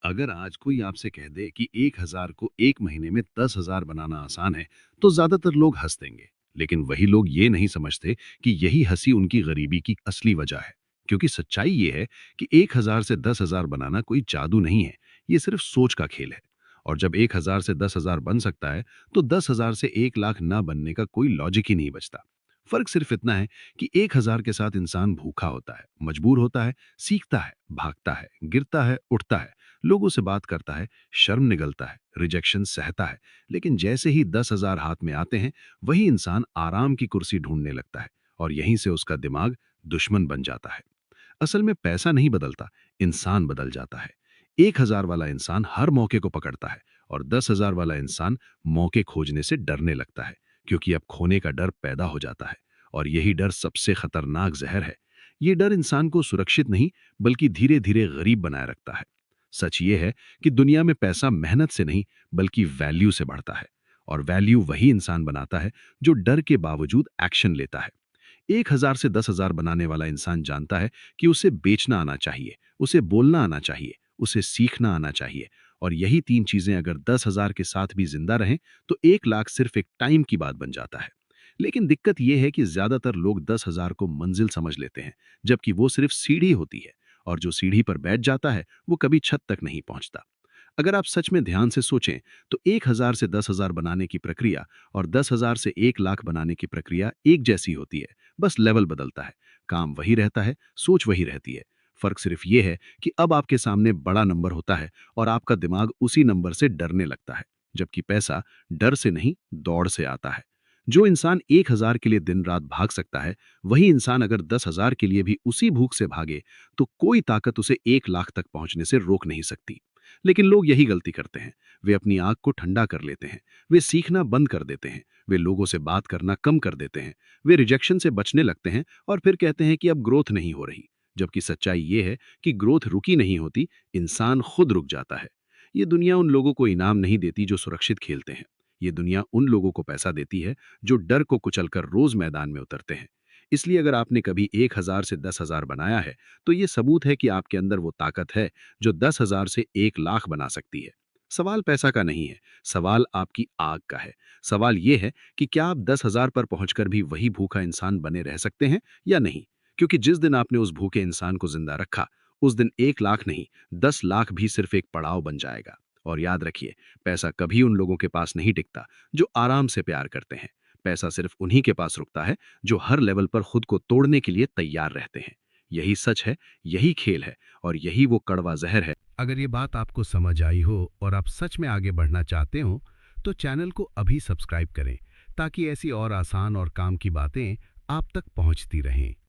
अगर आज कोई आपसे कह दे कि 1000 को एक महीने में 10,000 बनाना आसान है, तो ज्यादातर लोग हंस देंगे। लेकिन वही लोग ये नहीं समझते कि यही हंसी उनकी गरीबी की असली वजह है। क्योंकि सच्चाई ये है कि 1000 से 10,000 बनाना कोई जादू नहीं है, ये सिर्फ सोच का खेल है। और जब 1000 से 10,000 बन सकता है, तो 10,000 से 1 लाख ना बनने का कोई लॉजिक ही नहीं बचता। फर्क सिर्फ इतना है कि 1000 के साथ इंसान भूखा होता है, मजबूर होता है, सीखता है, भागता है, गिरता है, उठता है, लोगों से बात करता है, शर्म निगलता है, रिजेक्शन सहता है। लेकिन जैसे ही 10,000 हाथ में आते हैं, वही इंसान आराम की कुर्सी ढूंढने लगता है और यहीं से उसका दिमाग दुश्मन बन जाता है। असल में पैसा नहीं बदलता, इंसान बदल जाता है। 1000 वाला इंसान हर मौके को पकड़ता है और 10,000 वाला इंसान मौके खोजने से डरने लगता है, क्योंकि अब खोने का डर पैदा हो जाता है। और यही डर सबसे खतरनाक जहर है। ये डर इंसान को सुरक्षित नहीं, बल्कि धीरे धीरे गरीब बनाए रखता है। सच ये है कि दुनिया में पैसा मेहनत से नहीं, बल्कि वैल्यू से बढ़ता है। और वैल्यू वही इंसान बनाता है जो डर के बावजूद एक्शन लेता है। 1000 से 10,000 बनाने वाला इंसान जानता है कि उसे बेचना आना चाहिए, उसे बोलना आना चाहिए, उसे सीखना आना चाहिए। और यही तीन चीजें अगर 10,000 के साथ भी जिंदा रहें, तो 1 लाख सिर्फ एक टाइम की बात बन जाता है। लेकिन दिक्कत यह है कि ज्यादातर लोग 10,000 को मंजिल समझ लेते हैं, जबकि वो सिर्फ सीढ़ी होती है। और जो सीढ़ी पर बैठ जाता है, वो कभी छत तक नहीं पहुंचता। अगर आप सच में ध्यान से सोचें, तो 1000 से 10,000 बनाने की प्रक्रिया और 10,000 से 1 लाख बनाने की प्रक्रिया एक जैसी होती है। बस लेवल बदलता है, काम वही रहता है, सोच वही रहती है। फर्क सिर्फ ये है कि अब आपके सामने बड़ा नंबर होता है और आपका दिमाग उसी नंबर से डरने लगता है। जबकि पैसा डर से नहीं, दौड़ से आता है। जो इंसान 1000 के लिए दिन रात भाग सकता है, वही इंसान अगर 10,000 के लिए भी उसी भूख से भागे, तो कोई ताकत उसे 1 लाख तक पहुंचने से रोक नहीं सकती। लेकिन लोग यही गलती करते हैं। वे अपनी आंख को ठंडा कर लेते हैं, वे सीखना बंद कर देते हैं, वे लोगों से बात करना कम कर देते हैं, वे रिजेक्शन से बचने लगते हैं और फिर कहते हैं कि अब ग्रोथ नहीं हो रही। जबकि सच्चाई ये है कि ग्रोथ रुकी नहीं होती, इंसान खुद रुक जाता है। ये दुनिया उन लोगों को इनाम नहीं देती जो सुरक्षित खेलते हैं। ये दुनिया उन लोगों को पैसा देती है जो डर को कुचलकर रोज मैदान में उतरते हैं। इसलिए अगर आपने कभी 1000 से 10,000 बनाया है, तो ये सबूत है कि आपके अंदर वो ताकत है जो 10,000 से 1 लाख बना सकती है। सवाल पैसा का नहीं है, सवाल आपकी आग का है। सवाल ये है कि क्या आप 10,000 पर पहुंचकर भी वही भूखा इंसान बने रह सकते हैं या नहीं। क्योंकि जिस दिन आपने उस भूखे इंसान को जिंदा रखा, उस दिन 1 लाख नहीं, 10 लाख भी सिर्फ एक पड़ाव बन जाएगा। और याद रखिए, पैसा कभी उन लोगों के पास नहीं टिकता जो आराम से प्यार करते हैं। पैसा सिर्फ उन्हीं के पास रुकता है जो हर लेवल पर खुद को तोड़ने के लिए तैयार रहते हैं। यही सच है, यही खेल है, और यही वो कड़वा जहर है। अगर ये बात आपको समझ आई हो और आप सच में आगे बढ़ना चाहते हो, तो चैनल को अभी सब्सक्राइब करें ताकि ऐसी और आसान और काम की बातें आप तक पहुंचती रहें।